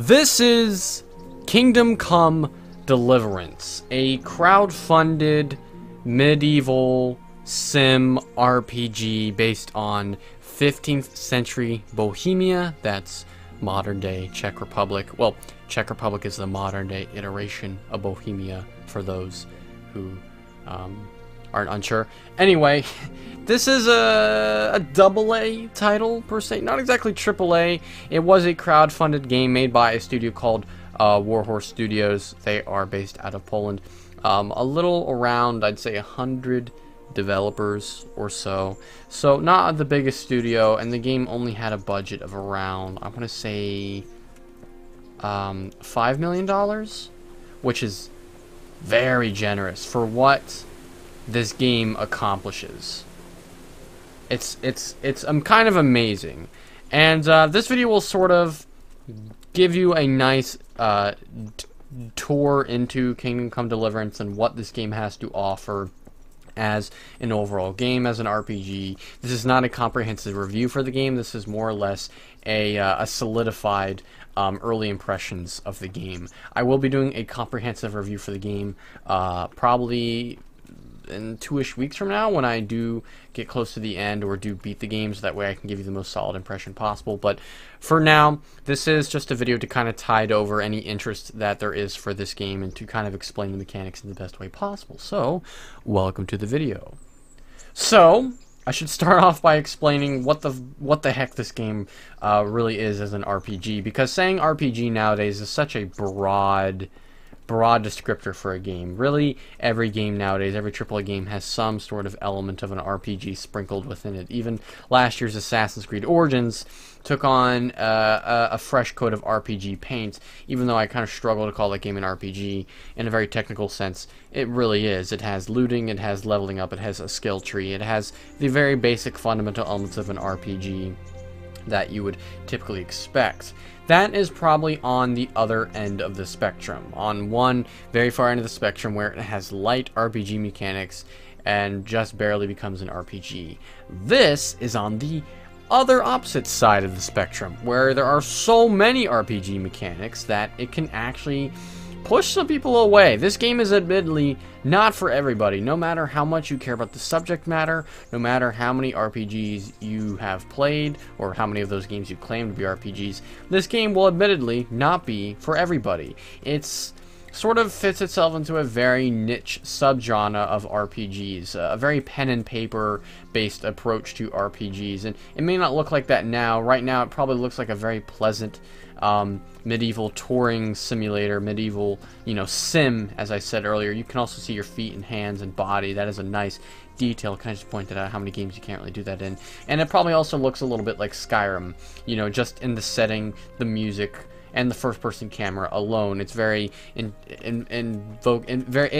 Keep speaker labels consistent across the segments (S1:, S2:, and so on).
S1: This is Kingdom Come Deliverance, a crowd-funded medieval sim RPG based on 15th century Bohemia. That's modern day Czech Republic. Well, Czech Republic is the modern day iteration of Bohemia for those who aren't unsure. Anyway, this is a AA title per se, not exactly AAA. It was a crowd-funded game made by a studio called Warhorse Studios. They are based out of Poland. A little around, I'd say, 100 developers or so. So not the biggest studio, and the game only had a budget of around, I want to say, $5 million, which is very generous for what this game accomplishes. It's kind of amazing, and this video will sort of give you a nice tour into Kingdom Come Deliverance and what this game has to offer as an overall game, as an RPG. This is not a comprehensive review for the game. This is more or less a solidified early impressions of the game. I will be doing a comprehensive review for the game probably in 2-ish weeks from now, when I do get close to the end or do beat the game, so that way I can give you the most solid impression possible. But for now, this is just a video to kind of tide over any interest that there is for this game and to kind of explain the mechanics in the best way possible. So, welcome to the video. So, I should start off by explaining what the heck this game really is as an RPG, because saying RPG nowadays is such a broad descriptor for a game. Really, every game nowadays, every AAA game has some sort of element of an RPG sprinkled within it. Even last year's Assassin's Creed Origins took on a fresh coat of RPG paint, even though I kind of struggle to call that game an RPG in a very technical sense. It really is. It has looting, it has leveling up, it has a skill tree, it has the very basic fundamental elements of an RPG that you would typically expect. That is probably on the other end of the spectrum, on one very far end of the spectrum where it has light RPG mechanics and just barely becomes an RPG. This is on the other opposite side of the spectrum, where there are so many RPG mechanics that it can actually push some people away. This game is admittedly not for everybody. No matter how much you care about the subject matter, no matter how many RPGs you have played, or how many of those games you claim to be RPGs, this game will admittedly not be for everybody. It's sort of fits itself into a very niche subgenre of RPGs, a very pen and paper based approach to RPGs, and it may not look like that now. Right now it probably looks like a very pleasant medieval touring simulator, medieval, sim, as I said earlier. You can also see your feet and hands and body. That is a nice detail. Kind of just pointed out how many games you can't really do that in. And it probably also looks a little bit like Skyrim, just in the setting, the music, and the first-person camera alone. It's very it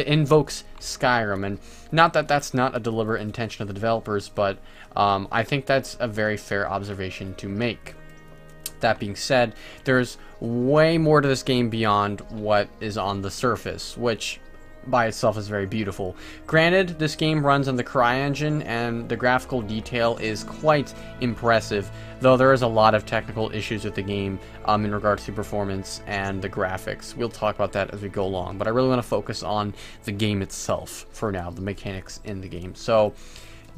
S1: invokes Skyrim, and not that that's not a deliberate intention of the developers, but I think that's a very fair observation to make. That being said, there's way more to this game beyond what is on the surface, which by itself is very beautiful. Granted, this game runs on the CryEngine, and the graphical detail is quite impressive, though there is a lot of technical issues with the game in regards to performance and the graphics. We'll talk about that as we go along, but I really want to focus on the game itself for now, the mechanics in the game. So,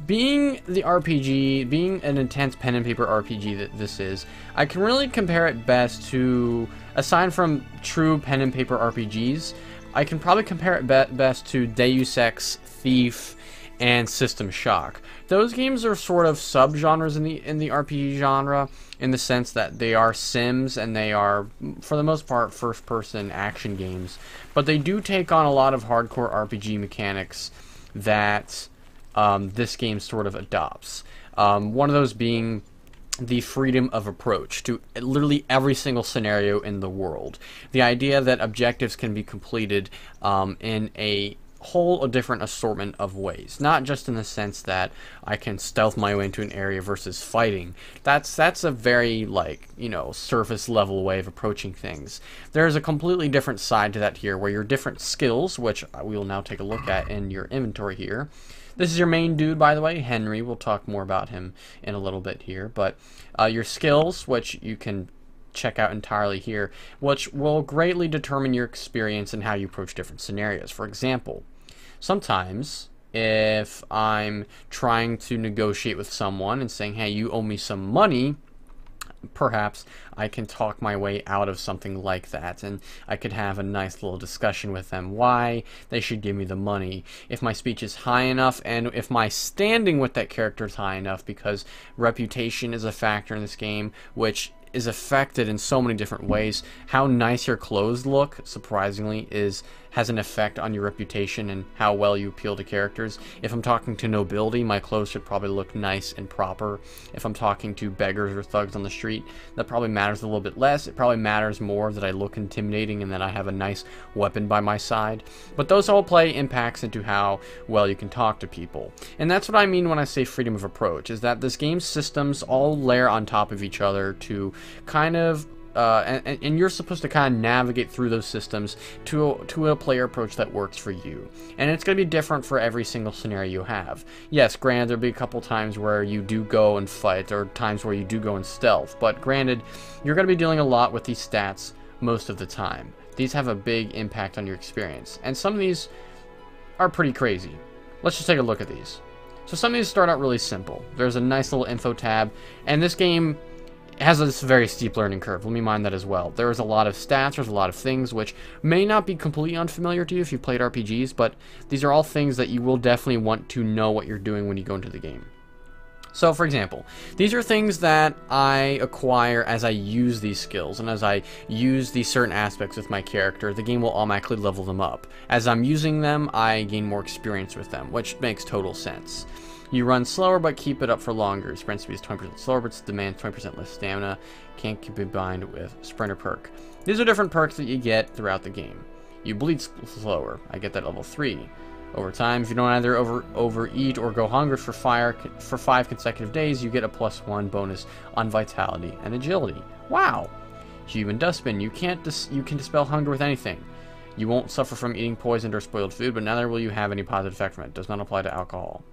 S1: being the RPG, being an intense pen and paper RPG that this is, I can really compare it best to, aside from true pen and paper RPGs, I can probably compare it best to Deus Ex, Thief, and System Shock. Those games are sort of subgenres in the RPG genre, in the sense that they are sims and they are, for the most part, first-person action games, but they do take on a lot of hardcore RPG mechanics that this game sort of adopts. One of those being the freedom of approach to literally every single scenario in the world. The idea that objectives can be completed in a whole different assortment of ways. Not just in the sense that I can stealth my way into an area versus fighting. That's a very, surface level way of approaching things. There's a completely different side to that here, where your different skills, which we will now take a look at in your inventory here. This is your main dude, by the way, Henry. We'll talk more about him in a little bit here. But your skills, which you can check out entirely here, which will greatly determine your experience and how you approach different scenarios. For example, sometimes if I'm trying to negotiate with someone and saying, hey, you owe me some money, perhaps I can talk my way out of something like that, and I could have a nice little discussion with them why they should give me the money. If my speech is high enough, and if my standing with that character is high enough, because reputation is a factor in this game, which is affected in so many different ways. How nice your clothes look, surprisingly, has an effect on your reputation and how well you appeal to characters. If I'm talking to nobility, my clothes should probably look nice and proper. If I'm talking to beggars or thugs on the street, that probably matters a little bit less. It probably matters more that I look intimidating and that I have a nice weapon by my side. But those all play impacts into how well you can talk to people. And that's what I mean when I say freedom of approach, is that this game's systems all layer on top of each other to kind of and you're supposed to kind of navigate through those systems to a player approach that works for you. And it's going to be different for every single scenario you have. Yes, granted, there'll be a couple times where you do go and fight, or times where you do go in stealth, but granted, you're going to be dealing a lot with these stats most of the time. These have a big impact on your experience, and some of these are pretty crazy. Let's just take a look at these. So some of these start out really simple. There's a nice little info tab, and this game has this very steep learning curve. Let me mind that as well. There's a lot of stats, there's a lot of things which may not be completely unfamiliar to you if you've played RPGs, but these are all things that you will definitely want to know what you're doing when you go into the game. So, for example, these are things that I acquire as I use these skills, and as I use these certain aspects with my character, the game will automatically level them up. As I'm using them, I gain more experience with them, which makes total sense. You run slower, but keep it up for longer. Sprint speed is 20% slower, but demands 20% less stamina. Can't keep it bind with Sprinter perk. These are different perks that you get throughout the game. You bleed slower. I get that level 3. Over time, if you don't either overeat or go hungry for 5 consecutive days, you get a +1 bonus on vitality and agility. Wow! Human dustbin. You can dispel hunger with anything. You won't suffer from eating poisoned or spoiled food, but neither will you have any positive effect from it. Does not apply to alcohol.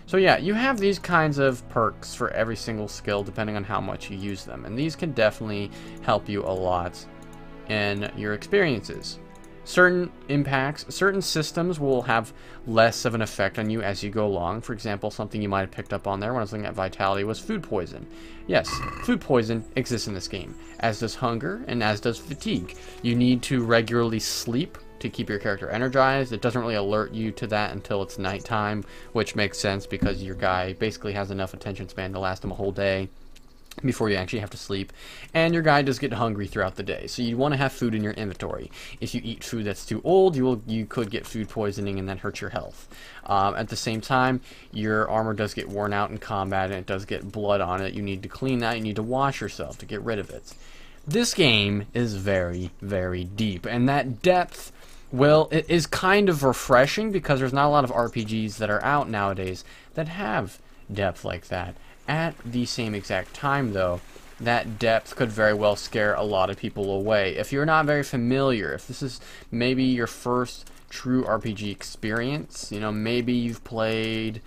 S1: So yeah, you have these kinds of perks for every single skill depending on how much you use them, and these can definitely help you a lot in your experiences. Certain impacts, certain systems will have less of an effect on you as you go along. For example, something you might have picked up on there when I was looking at vitality was food poison. Yes, food poison exists in this game, as does hunger and as does fatigue. You need to regularly sleep to keep your character energized. It doesn't really alert you to that until it's nighttime, which makes sense because your guy basically has enough attention span to last him a whole day before you actually have to sleep. And your guy does get hungry throughout the day, so you want to have food in your inventory. If you eat food that's too old, you could get food poisoning and that hurts your health. At the same time, your armor does get worn out in combat and it does get blood on it. You need to clean that. You need to wash yourself to get rid of it. This game is very, very deep, and that depth, well, it is kind of refreshing because there's not a lot of RPGs that are out nowadays that have depth like that. At the same exact time, though, that depth could very well scare a lot of people away. If you're not very familiar, if this is maybe your first true RPG experience, you know, maybe you've played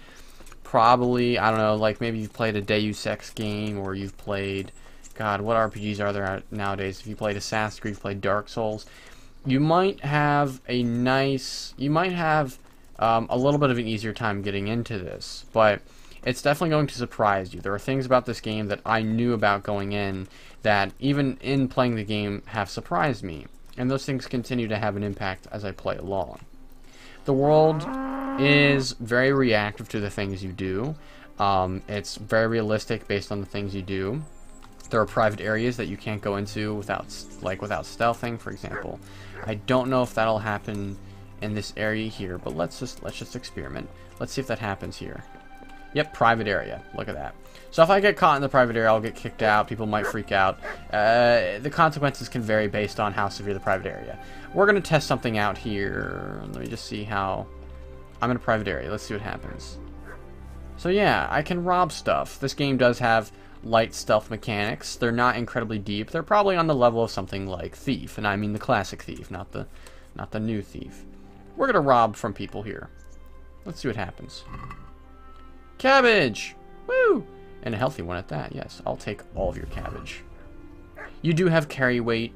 S1: probably, I don't know, like maybe you've played a Deus Ex game, or you've played, God, what RPGs are there nowadays? If you played Assassin's Creed, you've played Dark Souls, you might have a little bit of an easier time getting into this, but it's definitely going to surprise you. There are things about this game that I knew about going in that even in playing the game have surprised me, and those things continue to have an impact as I play along. The world is very reactive to the things you do. It's very realistic based on the things you do. There are private areas that you can't go into without stealthing, for example. I don't know if that'll happen in this area here, but let's just experiment. Let's see if that happens here. Yep, private area. Look at that. So if I get caught in the private area, I'll get kicked out. People might freak out. The consequences can vary based on how severe the private area. We're going to test something out here. Let me just see how... I'm in a private area. Let's see what happens. So yeah, I can rob stuff. This game does have light stealth mechanics. They're not incredibly deep. They're probably on the level of something like Thief, and I mean the classic Thief, not the new Thief. We're going to rob from people here. Let's see what happens. Cabbage! Woo! And a healthy one at that, yes. I'll take all of your cabbage. You do have carry weight,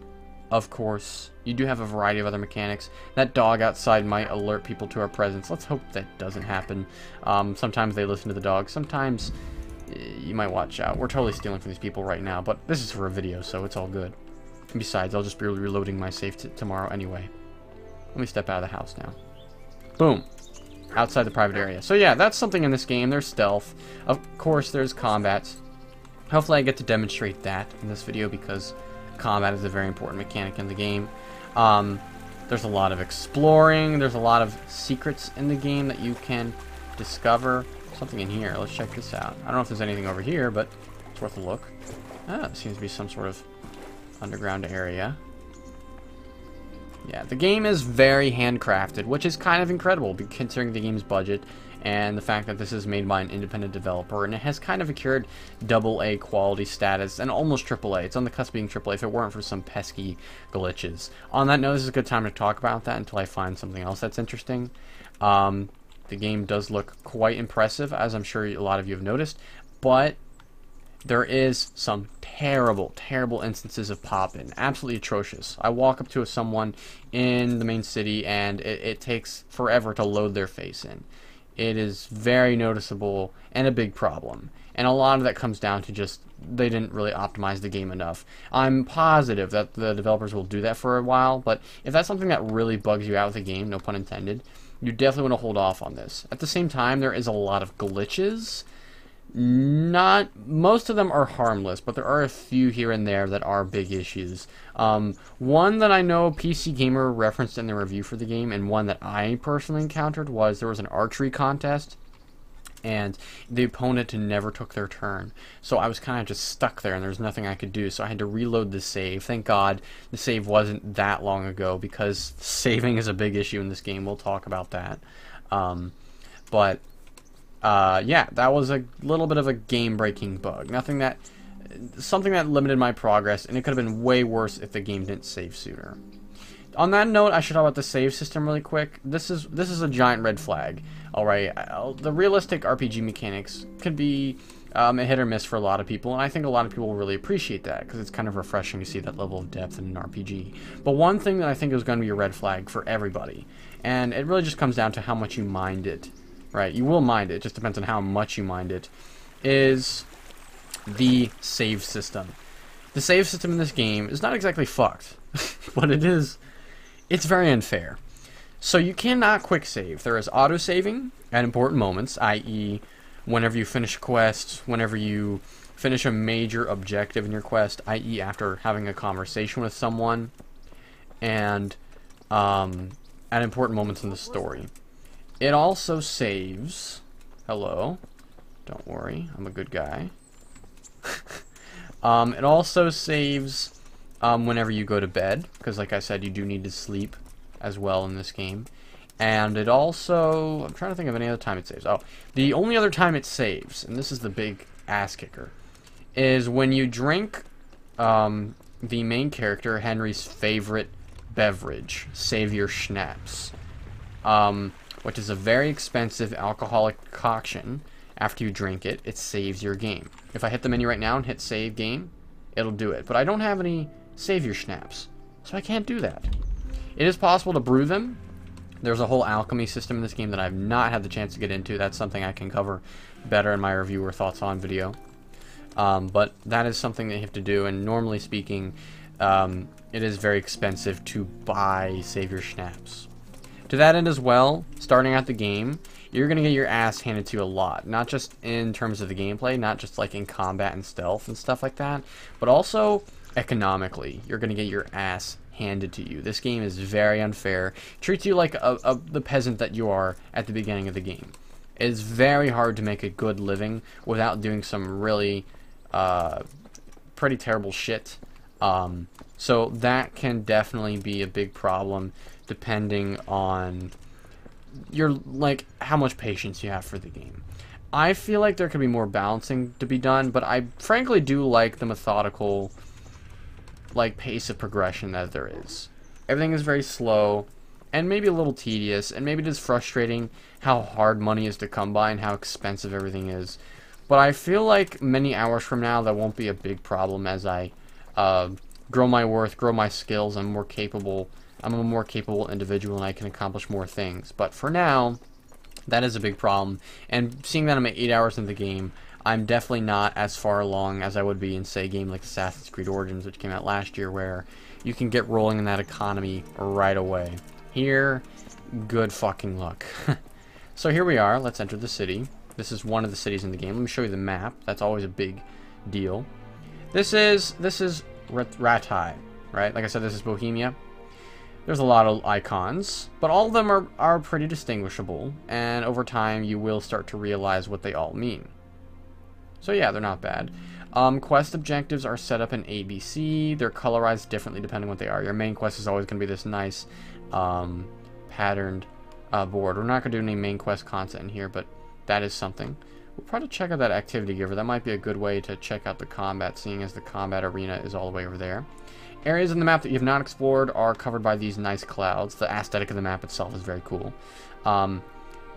S1: of course. You do have a variety of other mechanics. That dog outside might alert people to our presence. Let's hope that doesn't happen. Sometimes they listen to the dog. Sometimes you might watch out. We're totally stealing from these people right now, but this is for a video, so it's all good. And besides, I'll just be reloading my safe tomorrow anyway. Let me step out of the house now. Boom. Outside the private area. So yeah, that's something in this game. There's stealth. Of course, there's combat. Hopefully I get to demonstrate that in this video because combat is a very important mechanic in the game. There's a lot of exploring. There's a lot of secrets in the game that you can discover. Something in here. Let's check this out. I don't know if there's anything over here, but it's worth a look. Ah, it seems to be some sort of underground area. Yeah, the game is very handcrafted, which is kind of incredible considering the game's budget and the fact that this is made by an independent developer, and it has kind of secured AA quality status and almost AAA. It's on the cusp of being AAA if it weren't for some pesky glitches. On that note, this is a good time to talk about that until I find something else that's interesting. The game does look quite impressive, as I'm sure a lot of you have noticed, but there is some terrible, terrible instances of pop-in. Absolutely atrocious. I walk up to someone in the main city and it takes forever to load their face in. It is very noticeable and a big problem. And a lot of that comes down to just they didn't really optimize the game enough. I'm positive that the developers will do that for a while, but if that's something that really bugs you out with the game, no pun intended, you definitely want to hold off on this. At the same time, there is a lot of glitches. Most of them are harmless, but there are a few here and there that are big issues. One that I know PC Gamer referenced in the review for the game, and one that I personally encountered, was there was an archery contest, and the opponent never took their turn. So I was kind of just stuck there, and there was nothing I could do, so I had to reload the save. Thank God the save wasn't that long ago, because saving is a big issue in this game. We'll talk about that. Yeah, that was a little bit of a game-breaking bug. Something that limited my progress, and it could have been way worse if the game didn't save sooner. On that note, I should talk about the save system really quick. This is a giant red flag. All right, the realistic RPG mechanics could be a hit or miss for a lot of people, and I think a lot of people will really appreciate that because it's kind of refreshing to see that level of depth in an RPG. But one thing that I think is going to be a red flag for everybody, and it really just comes down to how much you mind it. Right, you will mind it, just depends on how much you mind it, is the save system. The save system in this game is not exactly fucked, but it's very unfair. So you cannot quick save. There is auto-saving at important moments, i.e. whenever you finish a quest, whenever you finish a major objective in your quest, i.e. after having a conversation with someone, and at important moments in the story. It also saves. Hello. Don't worry, I'm a good guy. It also saves whenever you go to bed, because like I said, you do need to sleep as well in this game. And it also, I'm trying to think of any other time it saves. Oh, the only other time it saves, and this is the big ass kicker, is when you drink the main character, Henry's favorite beverage, Savior Schnapps. Which is a very expensive alcoholic concoction. After you drink it, it saves your game. If I hit the menu right now and hit save game, it'll do it. But I don't have any Savior Schnapps, so I can't do that. It is possible to brew them. There's a whole alchemy system in this game that I've not had the chance to get into. That's something I can cover better in my review or thoughts on video. But that is something that you have to do, and normally speaking, it is very expensive to buy Savior Schnapps. To that end as well, starting out the game, you're going to get your ass handed to you a lot. Not just in terms of the gameplay, not just like in combat and stealth and stuff like that, but also economically. You're going to get your ass handed to you. This game is very unfair. Treats you like the peasant that you are at the beginning of the game. It's very hard to make a good living without doing some really pretty terrible shit. So that can definitely be a big problem depending on how much patience you have for the game. I feel like there could be more balancing to be done, but I frankly do like the methodical pace of progression that there is. Everything is very slow and maybe a little tedious, and maybe it is frustrating how hard money is to come by and how expensive everything is. But I feel like many hours from now that won't be a big problem as I grow my worth, grow my skills. I'm more capable. I'm a more capable individual, and I can accomplish more things. But for now, that is a big problem. And seeing that I'm at 8 hours into the game, I'm definitely not as far along as I would be in, say, a game like Assassin's Creed Origins, which came out last year, where you can get rolling in that economy right away. Here, good fucking luck. So here we are. Let's enter the city. This is one of the cities in the game. Let me show you the map. That's always a big deal. This is Ratai, right? Like I said, this is Bohemia. There's a lot of icons, but all of them are pretty distinguishable, and over time you will start to realize what they all mean. So yeah, they're not bad. Quest objectives are set up in ABC. They're colorized differently depending on what they are. Your main quest is always going to be this nice patterned board. We're not going to do any main quest content in here, but that is something. We'll probably check out that activity giver. That might be a good way to check out the combat, seeing as the combat arena is all the way over there. Areas in the map that you have not explored are covered by these nice clouds. The aesthetic of the map itself is very cool.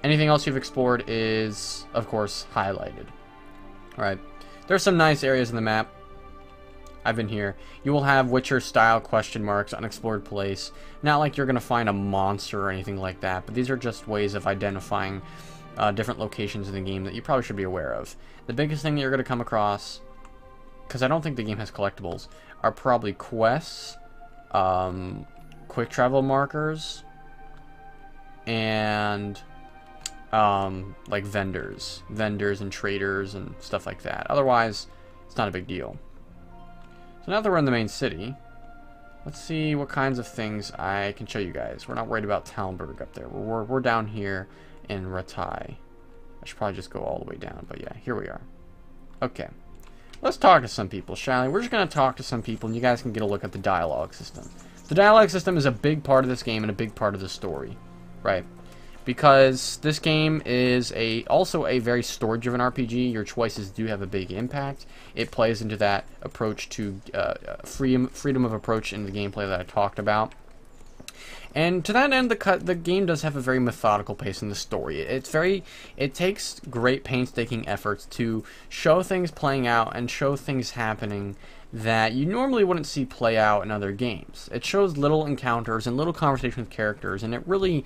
S1: Anything else you've explored is, of course, highlighted. Alright, there's some nice areas in the map. I've been here. You will have Witcher-style question marks, unexplored place. Not like you're going to find a monster or anything like that, but these are just ways of identifying different locations in the game that you probably should be aware of. The biggest thing that you're going to come across, because I don't think the game has collectibles, are probably quests, quick travel markers, and like vendors and traders and stuff like that. Otherwise, it's not a big deal. So now that we're in the main city, let's see what kinds of things I can show you guys. We're not worried about Talmberg up there. We're down here in Ratai. I should probably just go all the way down, but yeah, here we are. Okay. Let's talk to some people, shall we? We're just going to talk to some people, and you guys can get a look at the dialogue system. The dialogue system is a big part of this game and a big part of the story, right? Because this game is also a very story-driven RPG. Your choices do have a big impact. It plays into that approach to freedom of approach in the gameplay that I talked about. And to that end, the game does have a very methodical pace in the story. It takes great painstaking efforts to show things playing out and show things happening that you normally wouldn't see play out in other games. It shows little encounters and little conversation with characters, and it really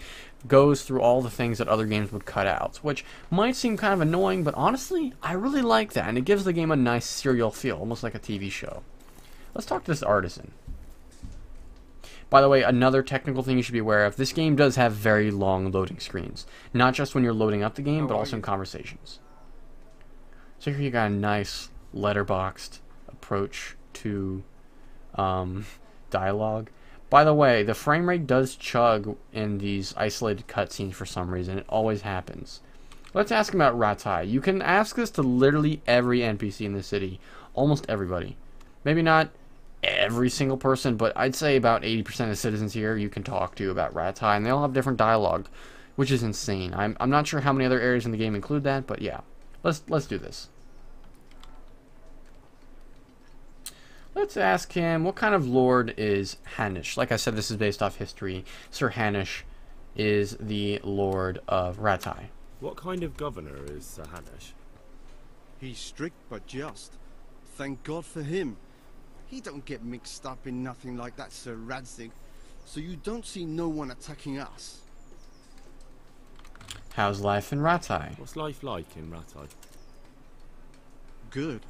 S1: goes through all the things that other games would cut out, which might seem kind of annoying, but honestly, I really like that, and it gives the game a nice serial feel, almost like a TV show. Let's talk to this artisan. By the way, another technical thing you should be aware of, this game does have very long loading screens. Not just when you're loading up the game, but also in conversations. So here you got a nice letterboxed approach to dialogue. By the way, the frame rate does chug in these isolated cutscenes for some reason. It always happens. Let's ask about Ratai. You can ask this to literally every NPC in the city. Almost everybody. Maybe not every single person, but I'd say about 80% of the citizens here you can talk to about Ratai, and they all have different dialogue, which is insane. I'm not sure how many other areas in the game include that, but yeah. Let's do this. Let's ask him, what kind of lord is Hanish? Like I said, this is based off history. Sir Hanish is the lord of Ratai.
S2: What kind of governor is Sir Hanish?
S3: He's strict but just. Thank God for him. He don't get mixed up in nothing like that, Sir Radzig. So you don't see no one attacking us.
S1: How's life in Ratai?
S2: What's life like in Ratai?
S3: Good.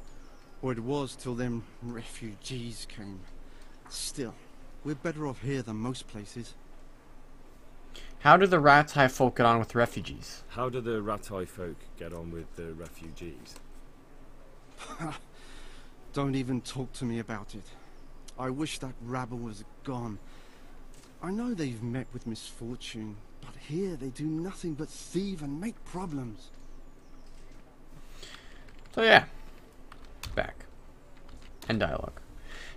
S3: Or it was till them refugees came. Still, we're better off here than most places.
S1: How do the Ratai folk get on with refugees?
S2: How do the Ratai folk get on with the refugees?
S3: Don't even talk to me about it. I wish that rabble was gone. I know they've met with misfortune, but here they do nothing but thieve and make problems.
S1: So yeah, back and dialogue.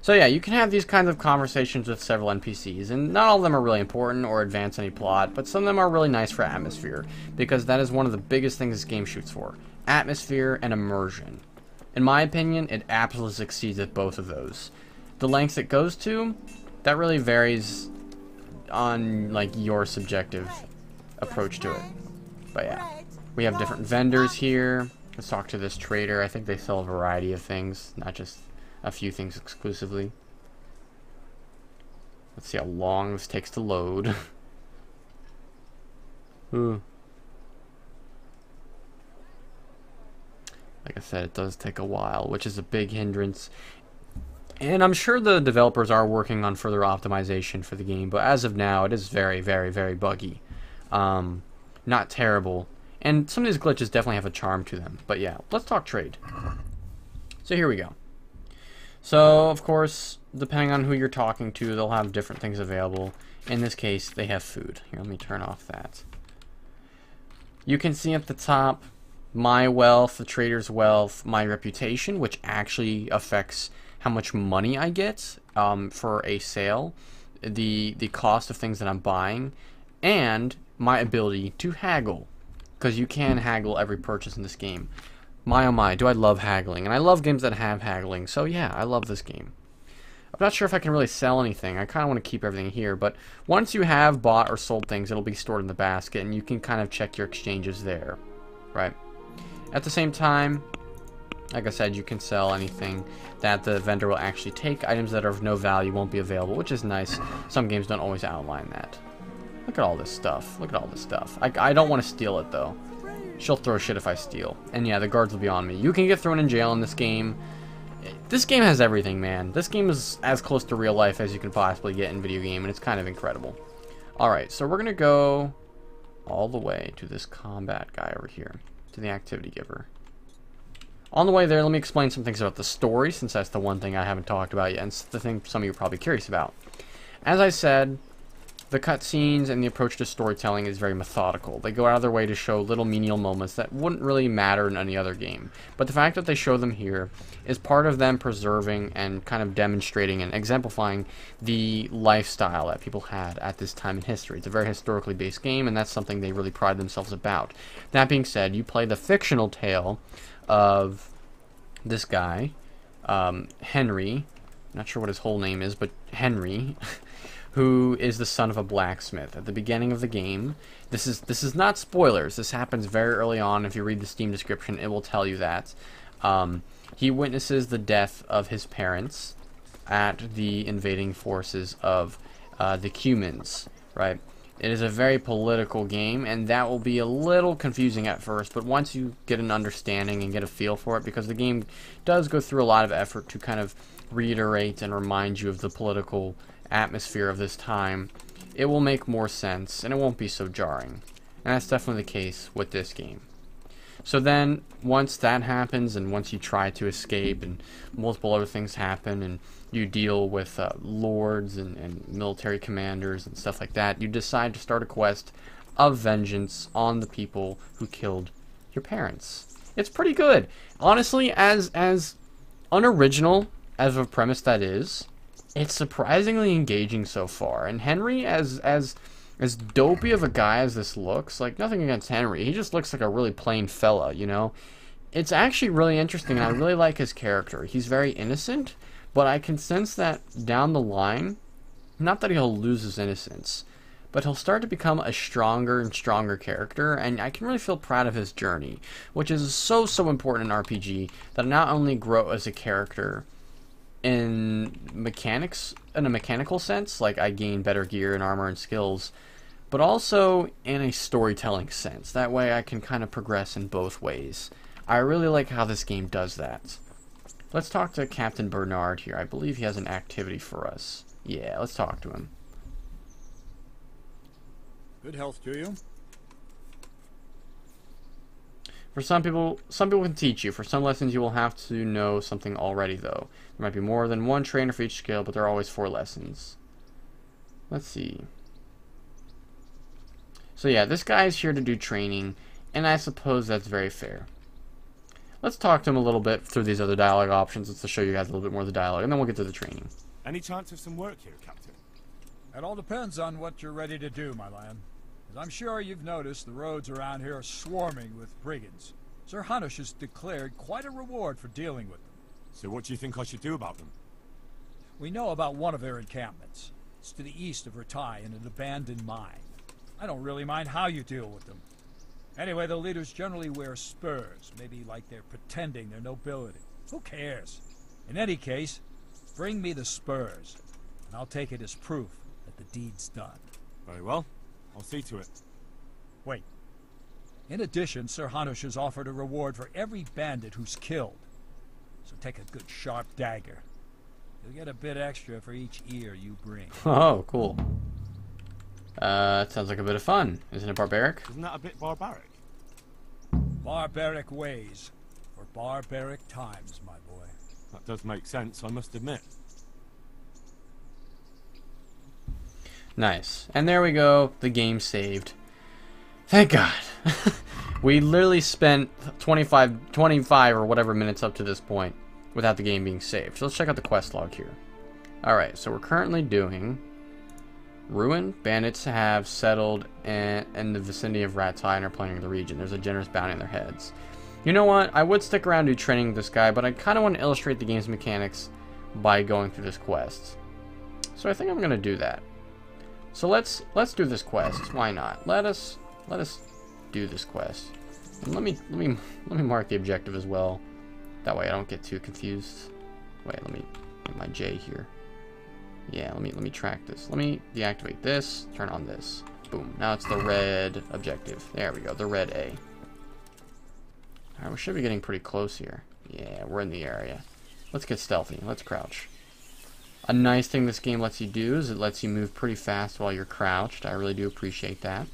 S1: So yeah, you can have these kinds of conversations with several NPCs, and not all of them are really important or advance any plot, but some of them are really nice for atmosphere, because that is one of the biggest things this game shoots for. Atmosphere and immersion. In my opinion, it absolutely succeeds at both of those. The lengths it goes to, that really varies on like your subjective approach to it. But yeah, we have different vendors here. Let's talk to this trader. I think they sell a variety of things, not just a few things exclusively. Let's see how long this takes to load. Ooh. Like I said, it does take a while, which is a big hindrance. And I'm sure the developers are working on further optimization for the game, but as of now, it is very, very, very buggy. Not terrible. And some of these glitches definitely have a charm to them. But yeah, let's talk trade. So here we go. So, of course, depending on who you're talking to, they'll have different things available. In this case, they have food. Here, let me turn off that. You can see at the top, my wealth, the trader's wealth, my reputation, which actually affects how much money I get for a sale, the cost of things that I'm buying, and my ability to haggle. Because you can haggle every purchase in this game. My oh my, do I love haggling. And I love games that have haggling, so yeah, I love this game. I'm not sure if I can really sell anything. I kind of want to keep everything here, but once you have bought or sold things, it'll be stored in the basket, and you can kind of check your exchanges there, right? At the same time, like I said, you can sell anything that the vendor will actually take. Items that are of no value won't be available, which is nice. Some games don't always outline that. Look at all this stuff. Look at all this stuff. I don't want to steal it, though. She'll throw shit if I steal. And yeah, the guards will be on me. You can get thrown in jail in this game. This game has everything, man. This game is as close to real life as you can possibly get in video game, and it's kind of incredible. Alright, so we're going to go all the way to this combat guy over here, to the activity giver. On the way there, let me explain some things about the story, since that's the one thing I haven't talked about yet, and it's the thing some of you are probably curious about. As I said, the cutscenes and the approach to storytelling is very methodical. They go out of their way to show little menial moments that wouldn't really matter in any other game. But the fact that they show them here is part of them preserving and kind of demonstrating and exemplifying the lifestyle that people had at this time in history. It's a very historically based game, and that's something they really pride themselves about. That being said, you play the fictional tale of this guy, Henry. Not sure what his whole name is, but Henry. Who is the son of a blacksmith. At the beginning of the game, this is not spoilers. This happens very early on. If you read the Steam description, it will tell you that. He witnesses the death of his parents at the invading forces of the Cumans, right? It is a very political game, and that will be a little confusing at first, but once you get an understanding and get a feel for it, because the game does go through a lot of effort to kind of reiterate and remind you of the political atmosphere of this time, it will make more sense and it won't be so jarring. And that's definitely the case with this game. So then once that happens, and once you try to escape and multiple other things happen, and you deal with lords and military commanders and stuff like that, you decide to start a quest of vengeance on the people who killed your parents. It's pretty good. Honestly, as unoriginal as a premise that is, it's surprisingly engaging so far. And Henry, as dopey of a guy as this looks, like, nothing against Henry, he just looks like a really plain fella, you know? It's actually really interesting, and I really like his character. He's very innocent, but I can sense that down the line, not that he'll lose his innocence, but he'll start to become a stronger and stronger character, and I can really feel proud of his journey, which is so important in RPG, that I not only grow as a character in mechanics, in a mechanical sense, like I gain better gear and armor and skills, but also in a storytelling sense. That way I can kind of progress in both ways. I really like how this game does that. Let's talk to Captain Bernard here. I believe he has an activity for us. Yeah, let's talk to him.
S4: Good health to you.
S1: For some people can teach you. For some lessons, you will have to know something already, though. There might be more than one trainer for each skill, but there are always 4 lessons. Let's see. So yeah, this guy is here to do training, and I suppose that's very fair. Let's talk to him a little bit through these other dialogue options, just to show you guys a little bit more of the dialogue, and then we'll get to the training.
S2: Any chance of some work here, Captain?
S4: It all depends on what you're ready to do, my lad. As I'm sure you've noticed, the roads around here are swarming with brigands. Sir Hanush has declared quite a reward for dealing with them.
S2: So what do you think I should do about them?
S4: We know about one of their encampments. It's to the east of Ratai in an abandoned mine. I don't really mind how you deal with them. Anyway, the leaders generally wear spurs, maybe like they're pretending they're nobility. Who cares? In any case, bring me the spurs, and I'll take it as proof that the deed's done.
S2: Very well. I'll see to it.
S4: Wait. In addition, Sir Hanush has offered a reward for every bandit who's killed. So take a good sharp dagger. You'll get a bit extra for each ear you bring.
S1: Oh, cool. Sounds like a bit of fun. Isn't it barbaric?
S2: Isn't that a bit barbaric?
S4: Barbaric ways for barbaric times, my boy.
S2: That does make sense, I must admit.
S1: Nice. And there we go. The game saved. Thank God. We literally spent 25 or whatever minutes up to this point without the game being saved. So let's check out the quest log here. Alright, so we're currently doing Ruin. Bandits have settled in the vicinity of Rat's Eye and are plundering the region. There's a generous bounty on their heads. You know what? I would stick around and do training with this guy, but I kind of want to illustrate the game's mechanics by going through this quest. So I think I'm going to do that. So let's do this quest. Why not? Let us do this quest. And let me mark the objective as well. That way I don't get too confused. Wait, let me get my J here. Yeah, let me track this. Let me deactivate this, turn on this. Boom. Now it's the red objective. There we go, the red A. Alright, we should be getting pretty close here. Yeah, we're in the area. Let's get stealthy. Let's crouch. A nice thing this game lets you do is it lets you move pretty fast while you're crouched. I really do appreciate that.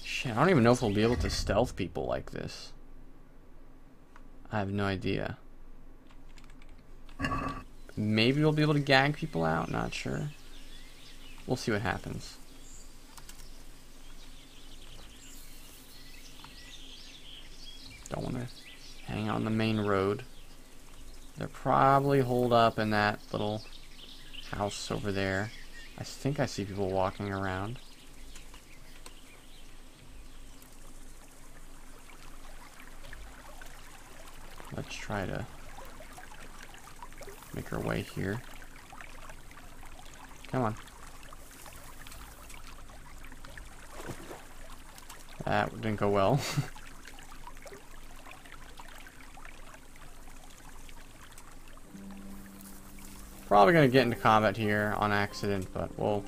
S1: Shit, I don't even know if we'll be able to stealth people like this. I have no idea. Maybe we'll be able to gag people out, not sure. We'll see what happens. Don't want to hang out on the main road. They're probably holed up in that little house over there. I think I see people walking around. Let's try to make our way here. Come on. That didn't go well. Probably going to get into combat here on accident, but we'll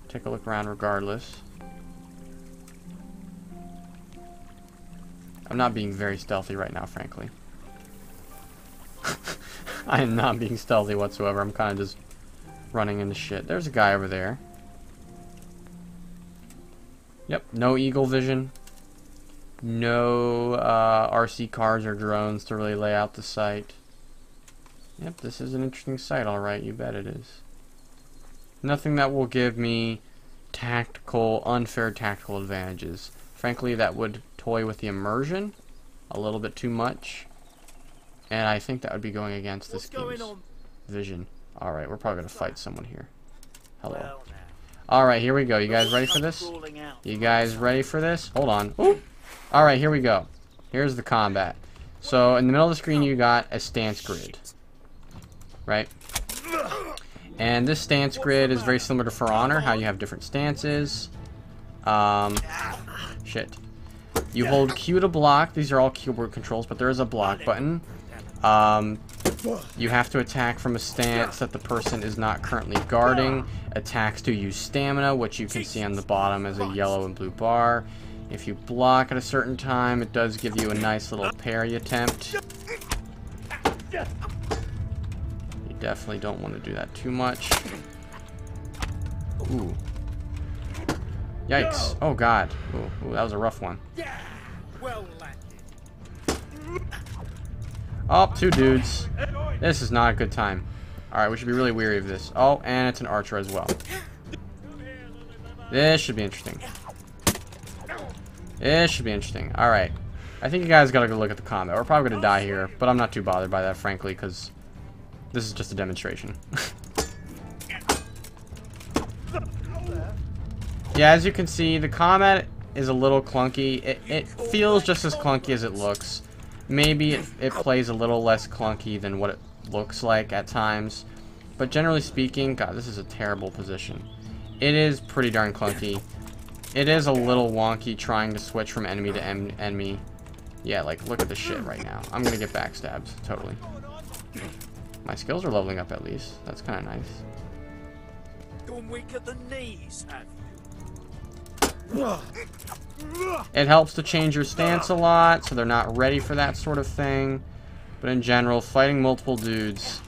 S1: take a look around regardless. I'm not being very stealthy right now, frankly. I am not being stealthy whatsoever. I'm kind of just running into shit. There's a guy over there. Yep, no eagle vision. No RC cars or drones to really lay out the site. Yep, this is an interesting site, alright, you bet it is. Nothing that will give me unfair tactical advantages. Frankly, that would toy with the immersion a little bit too much. And I think that would be going against this game's vision. Alright, we're probably going to fight someone here. Hello. Alright, here we go. You guys ready for this? You guys ready for this? Hold on. Alright, here we go. Here's the combat. So, in the middle of the screen you got a stance grid. Right? And this stance grid is very similar to For Honor, how you have different stances. Shit. You hold Q to block. These are all keyboard controls, but there is a block button. You have to attack from a stance that the person is not currently guarding. Attacks to use stamina, which you can see on the bottom as a yellow and blue bar. If you block at a certain time, it does give you a nice little parry attempt. You definitely don't want to do that too much. Ooh. Yikes. Oh god. Ooh, that was a rough one. Oh, two dudes. This is not a good time. Alright, we should be really weary of this. Oh, and it's an archer as well. This should be interesting. This should be interesting. Alright. I think you guys gotta go look at the combat. We're probably gonna die here, but I'm not too bothered by that, frankly, because this is just a demonstration. Yeah, as you can see, the combat is a little clunky. It feels just as clunky as it looks. Maybe it plays a little less clunky than what it looks like at times. But generally speaking, god, this is a terrible position. It is pretty darn clunky. It is a little wonky trying to switch from enemy to enemy. Yeah, like, look at the shit right now. I'm gonna get backstabbed, totally. My skills are leveling up at least. That's kind of nice.
S5: gone weak at the knees, have
S1: It helps to change your stance a lot, so they're not ready for that sort of thing. But in general, fighting multiple dudes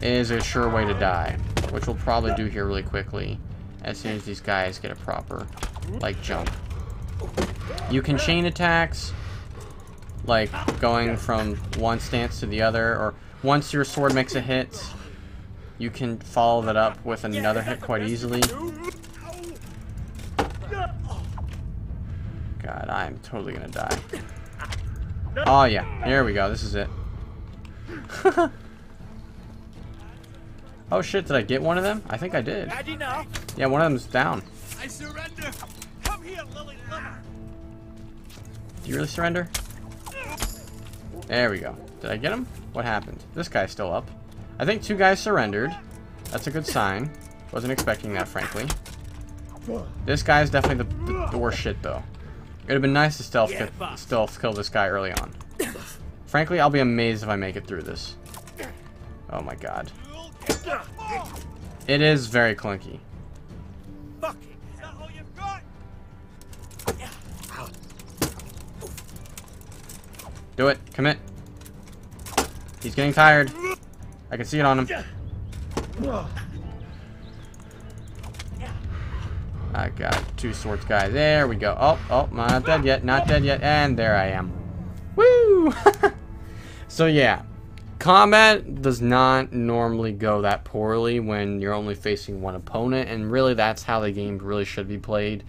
S1: is a sure way to die, which we'll probably do here really quickly as soon as these guys get a proper, like, jump. You can chain attacks, like going from one stance to the other, or once your sword makes a hit, you can follow that up with another hit quite easily. God, I'm totally gonna die. Oh yeah, here we go, this is it. Oh shit, did I get one of them? I think I did. Yeah, one of them's down.
S5: I surrender. Come here, Lily Liver.
S1: Do you really surrender? There we go. Did I get him? What happened? This guy's still up. I think 2 guys surrendered. That's a good sign. Wasn't expecting that, frankly. This guy's definitely the worst shit, though. It would have been nice to stealth kill this guy early on. Frankly, I'll be amazed if I make it through this. Oh my god. It is very clunky. Do it. Commit. He's getting tired. I can see it on him. I got 2 swords, guys. There we go. Oh, not dead yet. Not dead yet. And there I am. Woo! So yeah, combat does not normally go that poorly when you're only facing one opponent, and really that's how the game really should be played.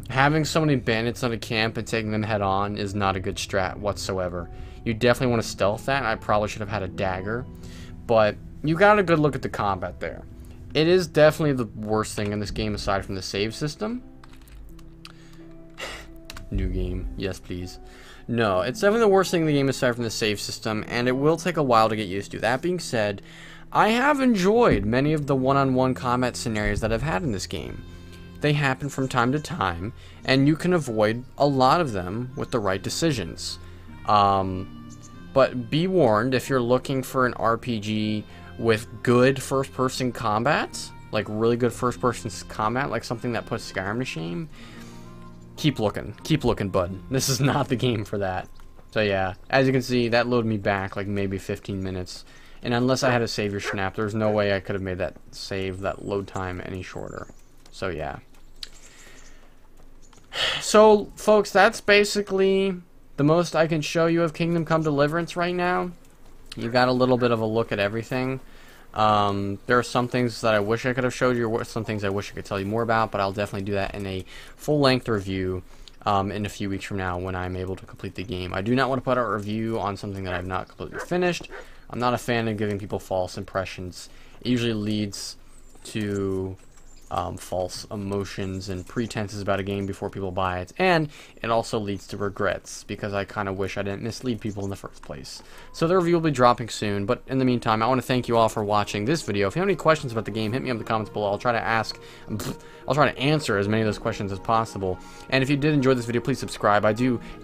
S1: Having so many bandits on a camp and taking them head on is not a good strat whatsoever. You definitely want to stealth that. I probably should have had a dagger, but you got a good look at the combat there. It is definitely the worst thing in this game aside from the save system. New game, yes please. No, it's definitely the worst thing in the game aside from the save system, and it will take a while to get used to. That being said, I have enjoyed many of the one-on-one combat scenarios that I've had in this game. They happen from time to time, and you can avoid a lot of them with the right decisions. But be warned, if you're looking for an RPG with good first-person combat, like really good first-person combat, like something that puts Skyrim to shame, keep looking, bud. This is not the game for that. So yeah, as you can see, that loaded me back like maybe 15 minutes. And unless I had a savior snap, there's no way I could have made that load time any shorter. So yeah. So folks, that's basically the most I can show you of Kingdom Come Deliverance right now. You got a little bit of a look at everything. There are some things that I wish I could have showed you, or some things I wish I could tell you more about, but I'll definitely do that in a full-length review in a few weeks from now when I'm able to complete the game. I do not want to put out a review on something that I've not completely finished. I'm not a fan of giving people false impressions. It usually leads to false emotions and pretenses about a game before people buy it, and it also leads to regrets because I kind of wish I didn't mislead people in the first place. So the review will be dropping soon, but in the meantime, I want to thank you all for watching this video. If you have any questions about the game, hit me up in the comments below. I'll try to answer as many of those questions as possible. And if you did enjoy this video, please subscribe.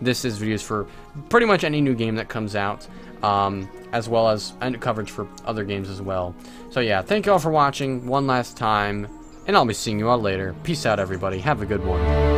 S1: This is videos for pretty much any new game that comes out, as well as coverage for other games as well. So yeah, thank you all for watching one last time, and I'll be seeing you all later. Peace out, everybody. Have a good one.